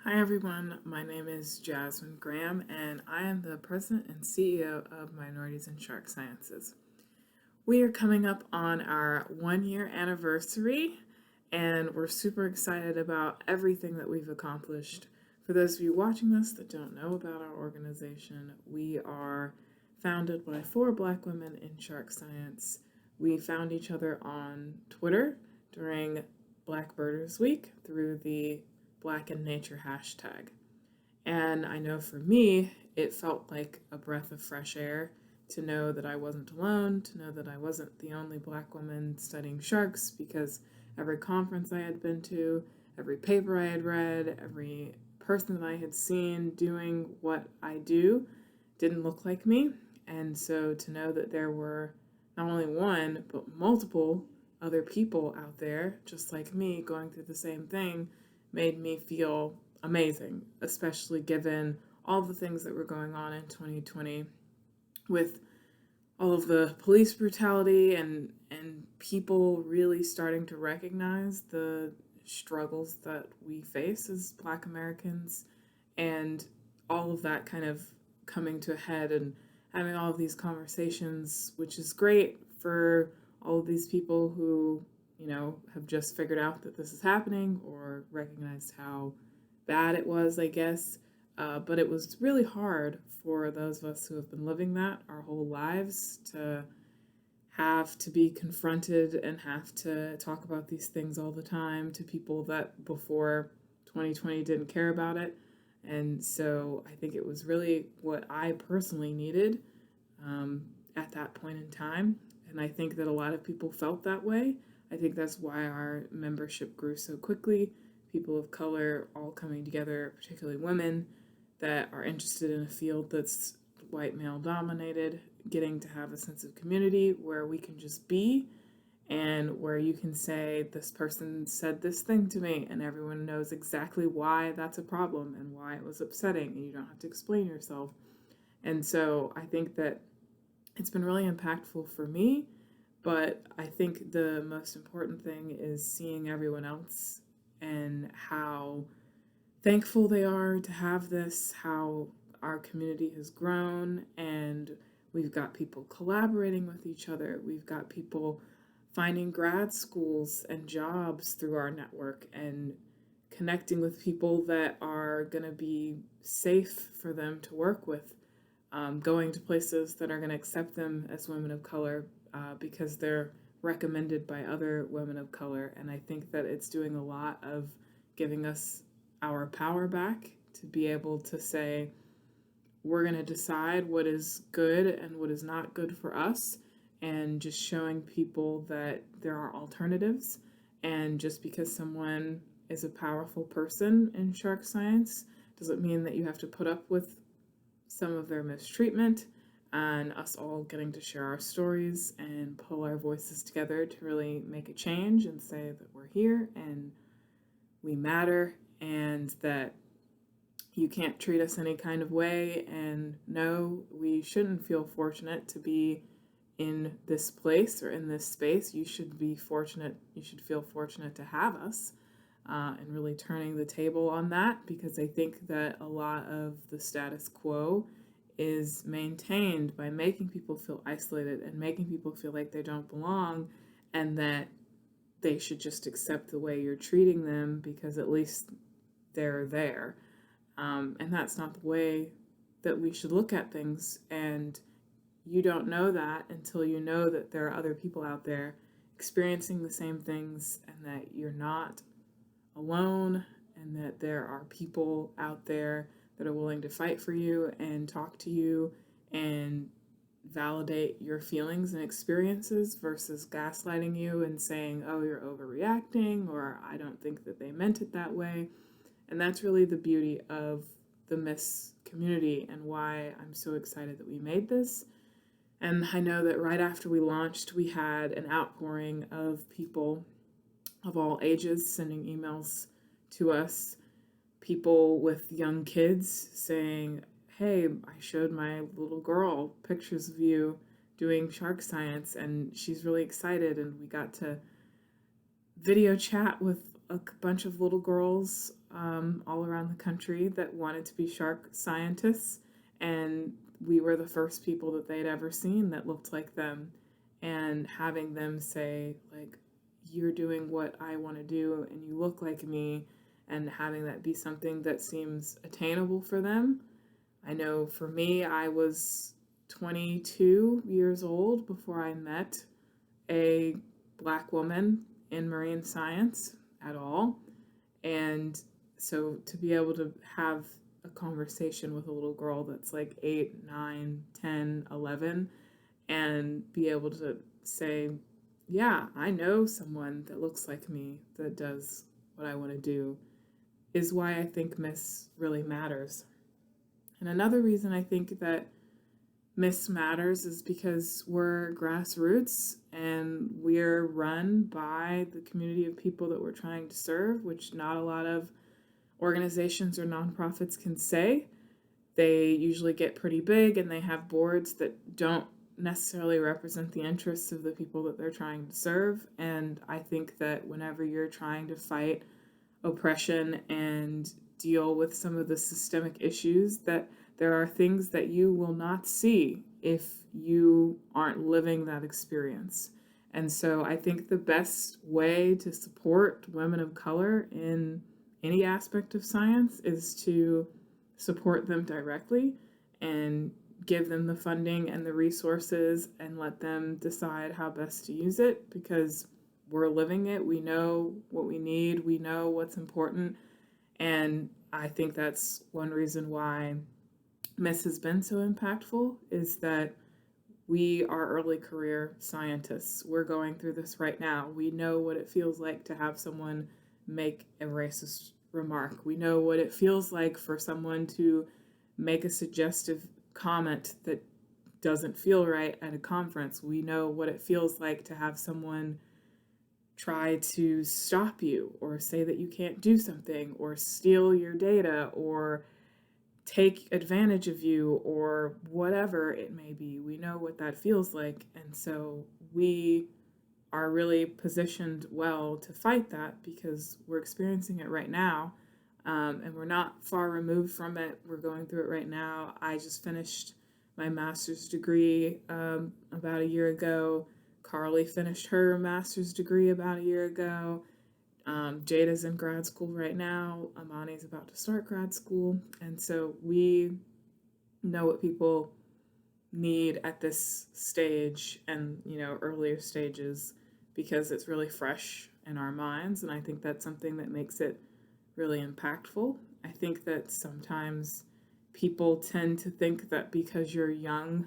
Hi everyone, my name is Jasmine Graham and I am the President and CEO of Minorities in Shark Sciences. We are coming up on our 1 year anniversary and we're super excited about everything that we've accomplished. For those of you watching this that don't know about our organization, we are founded by 4 Black women in shark science. We found each other on Twitter during Black Birders Week through the Black in Nature hashtag. And I know for me, it felt like a breath of fresh air to know that I wasn't alone, to know that I wasn't the only Black woman studying sharks, because every conference I had been to, every paper I had read, every person that I had seen doing what I do didn't look like me. And so to know that there were not only one, but multiple other people out there just like me going through the same thing made me feel amazing, especially given all the things that were going on in 2020 with all of the police brutality and people really starting to recognize the struggles that we face as Black Americans, and all of that kind of coming to a head and having all of these conversations, which is great for all of these people who have just figured out that this is happening or recognized how bad it was, I guess. But it was really hard for those of us who have been living that our whole lives to have to be confronted and have to talk about these things all the time to people that before 2020 didn't care about it. And so I think it was really what I personally needed at that point in time. And I think that a lot of people felt that way. I think that's why our membership grew so quickly. People of color all coming together, particularly women that are interested in a field that's white male dominated, getting to have a sense of community where we can just be and where you can say, this person said this thing to me, and everyone knows exactly why that's a problem and why it was upsetting, and you don't have to explain yourself. And so I think that it's been really impactful for me, but I think the most important thing is seeing everyone else and how thankful they are to have this, how our community has grown, and we've got people collaborating with each other. We've got people finding grad schools and jobs through our network and connecting with people that are going to be safe for them to work with, going to places that are going to accept them as women of color because they're recommended by other women of color. And I think that it's doing a lot of giving us our power back to be able to say, we're going to decide what is good and what is not good for us, and just showing people that there are alternatives. And just because someone is a powerful person in shark science doesn't mean that you have to put up with some of their mistreatment, and us all getting to share our stories and pull our voices together to really make a change and say that we're here and we matter, and that you can't treat us any kind of way. And no, we shouldn't feel fortunate to be in this place or in this space. You should be fortunate, you should feel fortunate to have us, and really turning the table on that, because I think that a lot of the status quo is maintained by making people feel isolated and making people feel like they don't belong, and that they should just accept the way you're treating them because at least they're there. And that's not the way that we should look at things. And you don't know that until you know that there are other people out there experiencing the same things, and that you're not alone, and that there are people out there that are willing to fight for you and talk to you and validate your feelings and experiences versus gaslighting you and saying, oh, you're overreacting, or I don't think that they meant it that way. And that's really the beauty of the Miss community and why I'm so excited that we made this. And I know that right after we launched, we had an outpouring of people of all ages sending emails to us, people with young kids saying, hey, I showed my little girl pictures of you doing shark science and she's really excited, and we got to video chat with a bunch of little girls all around the country that wanted to be shark scientists, and we were the first people that they'd ever seen that looked like them. And having them say, like, you're doing what I want to do and you look like me, and having that be something that seems attainable for them. I know for me, I was 22 years old before I met a Black woman in marine science at all. And so to be able to have a conversation with a little girl that's like 8, 9, 10, 11, and be able to say, yeah, I know someone that looks like me that does what I want to do, is why I think Miss really matters. And another reason I think that Miss matters is because we're grassroots and we're run by the community of people that we're trying to serve, which not a lot of organizations or nonprofits can say. They usually get pretty big and they have boards that don't necessarily represent the interests of the people that they're trying to serve. And I think that whenever you're trying to fight oppression and deal with some of the systemic issues, that there are things that you will not see if you aren't living that experience. And so I think the best way to support women of color in any aspect of science is to support them directly and give them the funding and the resources and let them decide how best to use it, because we're living it. We know what we need. We know what's important. And I think that's one reason why Miss has been so impactful, is that we are early career scientists. We're going through this right now. We know what it feels like to have someone make a racist remark. We know what it feels like for someone to make a suggestive comment that doesn't feel right at a conference. We know what it feels like to have someone try to stop you or say that you can't do something or steal your data or take advantage of you or whatever it may be. We know what that feels like. And so we are really positioned well to fight that because we're experiencing it right now. And we're not far removed from it. We're going through it right now. I just finished my master's degree about a year ago. Carly finished her master's degree about a year ago. Jada's in grad school right now. Amani's about to start grad school. And so we know what people need at this stage and, earlier stages, because it's really fresh in our minds. And I think that's something that makes it really impactful. I think that sometimes people tend to think that because you're young,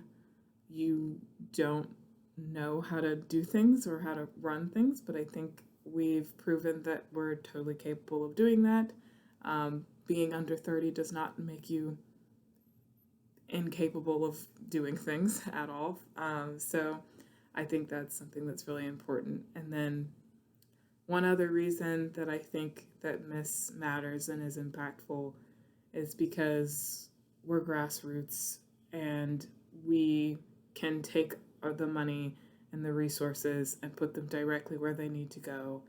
you don't know how to do things or how to run things, but I think we've proven that we're totally capable of doing that. Being under 30 does not make you incapable of doing things at all. So I think that's something that's really important. And then one other reason that I think that Miss matters and is impactful is because we're grassroots and we can take the money and the resources and put them directly where they need to go.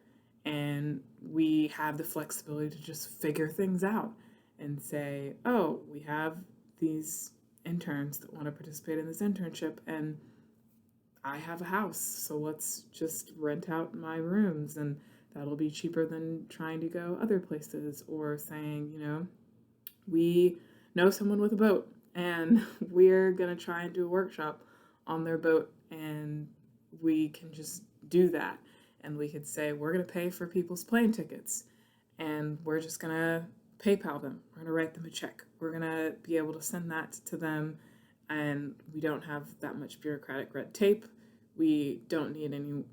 And we have the flexibility to just figure things out and say, oh, we have these interns that want to participate in this internship, and I have a house, so let's just rent out my rooms, and that'll be cheaper than trying to go other places. Or saying, we know someone with a boat, and we're going to try and do a workshop on their boat, and we can just do that. And we could say, we're going to pay for people's plane tickets, and we're just going to PayPal them. We're going to write them a check. We're going to be able to send that to them, and we don't have that much bureaucratic red tape. We don't need any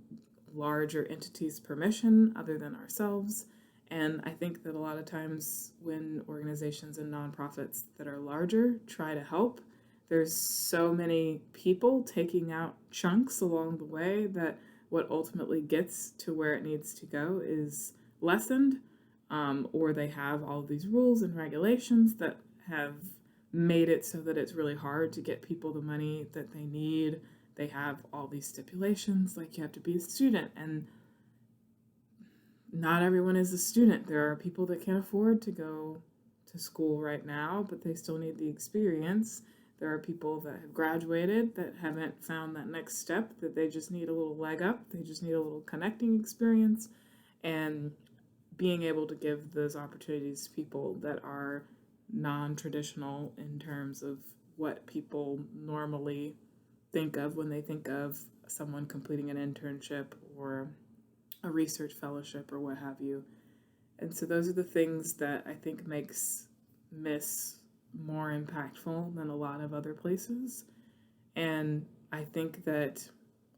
larger entities' permission other than ourselves. And I think that a lot of times when organizations and nonprofits that are larger try to help, there's so many people taking out chunks along the way that what ultimately gets to where it needs to go is lessened, or they have all of these rules and regulations that have made it so that it's really hard to get people the money that they need. They have all these stipulations, like you have to be a student, and not everyone is a student. There are people that can't afford to go to school right now, but they still need the experience. There are people that have graduated that haven't found that next step, that they just need a little leg up. They just need a little connecting experience. And being able to give those opportunities to people that are non traditional in terms of what people normally think of when they think of someone completing an internship or a research fellowship or what have you. And so those are the things that I think makes Miss more impactful than a lot of other places. And I think that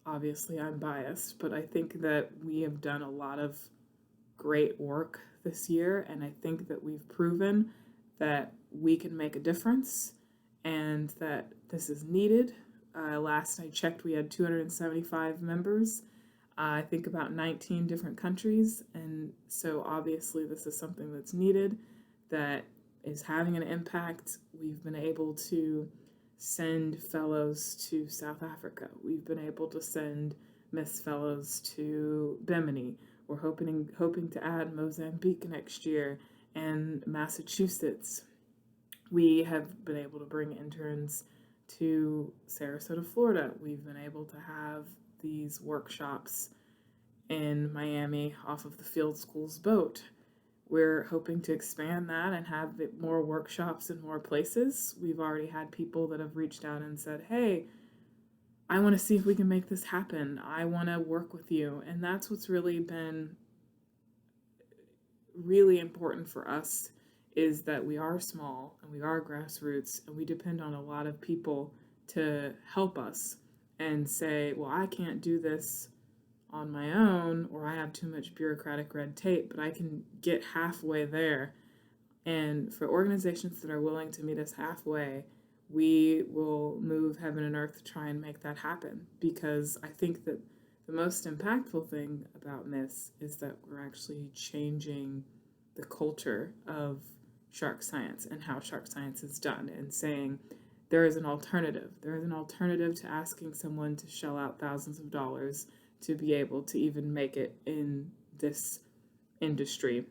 obviously I'm biased, but I think that we have done a lot of great work this year, and I think that we've proven that we can make a difference and that this is needed. Last I checked, we had 275 members. I think about 19 different countries, and so obviously this is something that's needed, that is having an impact. We've been able to send fellows to South Africa. We've been able to send Miss Fellows to Bimini. We're hoping to add Mozambique next year and Massachusetts. We have been able to bring interns to Sarasota, Florida. We've been able to have these workshops in Miami off of the Field School's boat. We're hoping to expand that and have more workshops in more places. We've already had people that have reached out and said, hey, I want to see if we can make this happen. I want to work with you. And that's what's really been really important for us, is that we are small and we are grassroots and we depend on a lot of people to help us and say, well, I can't do this on my own, or I have too much bureaucratic red tape, but I can get halfway there. And for organizations that are willing to meet us halfway, we will move heaven and earth to try and make that happen, because I think that the most impactful thing about Miss is that we're actually changing the culture of shark science and how shark science is done, and saying there is an alternative. There is an alternative to asking someone to shell out thousands of dollars to be able to even make it in this industry.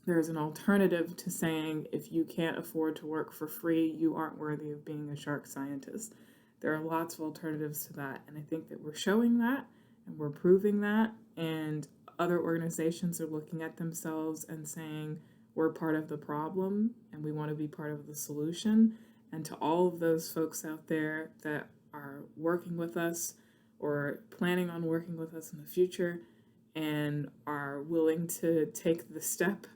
There's an alternative to saying if you can't afford to work for free, you aren't worthy of being a shark scientist. There are lots of alternatives to that, and I think that we're showing that and we're proving that, and other organizations are looking at themselves and saying we're part of the problem and we want to be part of the solution. And to all of those folks out there that are working with us or planning on working with us in the future and are willing to take the step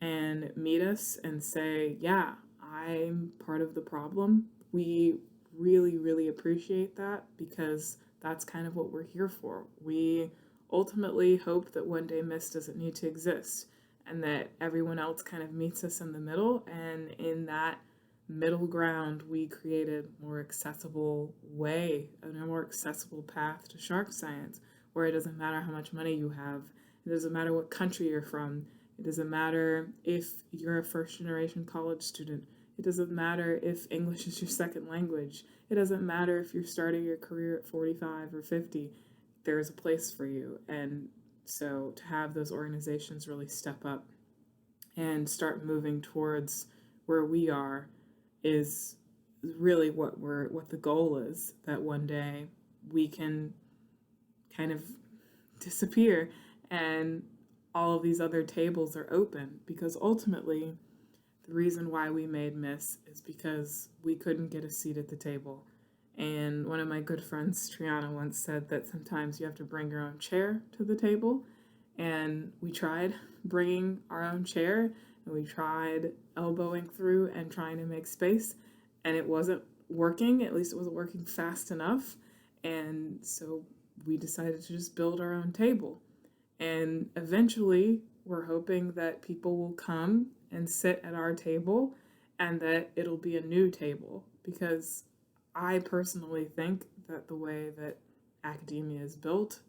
and meet us and say, yeah, I'm part of the problem, we really, really appreciate that, because that's kind of what we're here for. We ultimately hope that one day Miss doesn't need to exist and that everyone else kind of meets us in the middle, and in that middle ground, we created a more accessible way, a more accessible path to shark science, where it doesn't matter how much money you have, it doesn't matter what country you're from, it doesn't matter if you're a first generation college student, it doesn't matter if English is your second language, it doesn't matter if you're starting your career at 45 or 50, there's a place for you. And so to have those organizations really step up and start moving towards where we are is really what the goal is, that one day we can kind of disappear and all of these other tables are open, because ultimately the reason why we made Miss is because we couldn't get a seat at the table. And one of my good friends, Triana, once said that sometimes you have to bring your own chair to the table. And we tried bringing our own chair, and we tried elbowing through and trying to make space, and it wasn't working. At least it wasn't working fast enough. And so we decided to just build our own table. And eventually, we're hoping that people will come and sit at our table and that it'll be a new table, because I personally think that the way that academia is built,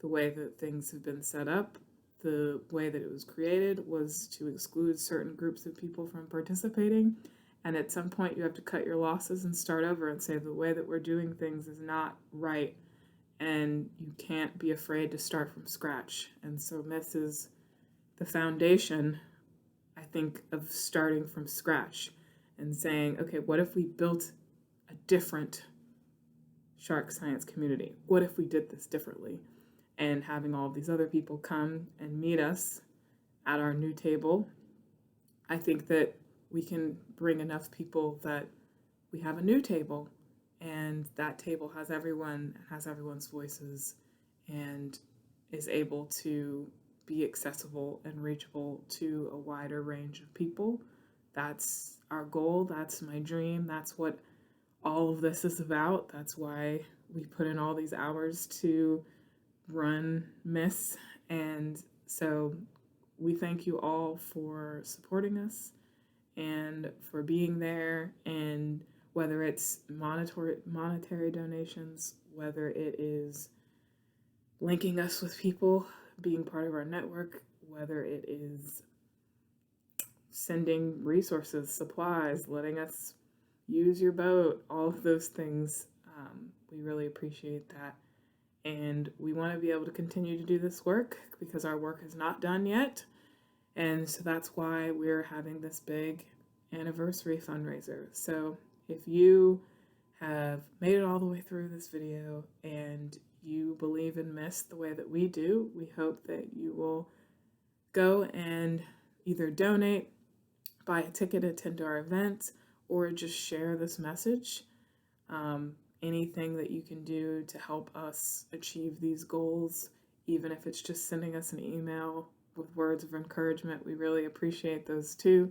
the way that things have been set up, the way that it was created was to exclude certain groups of people from participating. And at some point, you have to cut your losses and start over and say the way that we're doing things is not right. And you can't be afraid to start from scratch. And so Miss is the foundation, I think, of starting from scratch and saying, okay, what if we built a different shark science community? What if we did this differently? And having all these other people come and meet us at our new table, I think that we can bring enough people that we have a new table, and that table has everyone's voices, and is able to be accessible and reachable to a wider range of people. That's our goal. That's my dream. That's what all of this is about. That's why we put in all these hours to run Miss. And so we thank you all for supporting us and for being there. And whether it's monetary donations, whether it is linking us with people, being part of our network, whether it is sending resources, supplies, letting us use your boat, all of those things, we really appreciate that. And we want to be able to continue to do this work because our work is not done yet. And so that's why we're having this big anniversary fundraiser. So if you have made it all the way through this video and you believe in Miss the way that we do, we hope that you will go and either donate, buy a ticket, attend our event, or just share this message. Anything that you can do to help us achieve these goals, even if it's just sending us an email with words of encouragement, we really appreciate those too.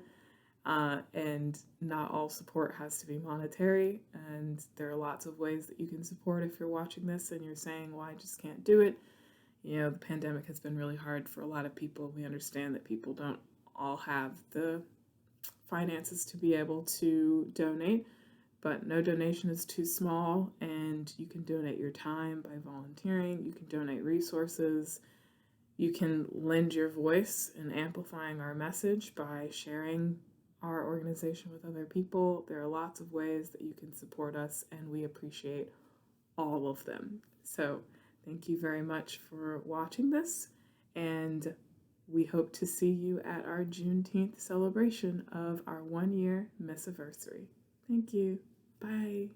And not all support has to be monetary, and there are lots of ways that you can support if you're watching this and you're saying, well, I just can't do it. You know, the pandemic has been really hard for a lot of people. We understand that people don't all have the finances to be able to donate, but no donation is too small, and you can donate your time by volunteering, you can donate resources, you can lend your voice in amplifying our message by sharing our organization with other people. There are lots of ways that you can support us, and we appreciate all of them. So thank you very much for watching this, and we hope to see you at our Juneteenth celebration of our 1 year MISSiversary. Thank you. Bye.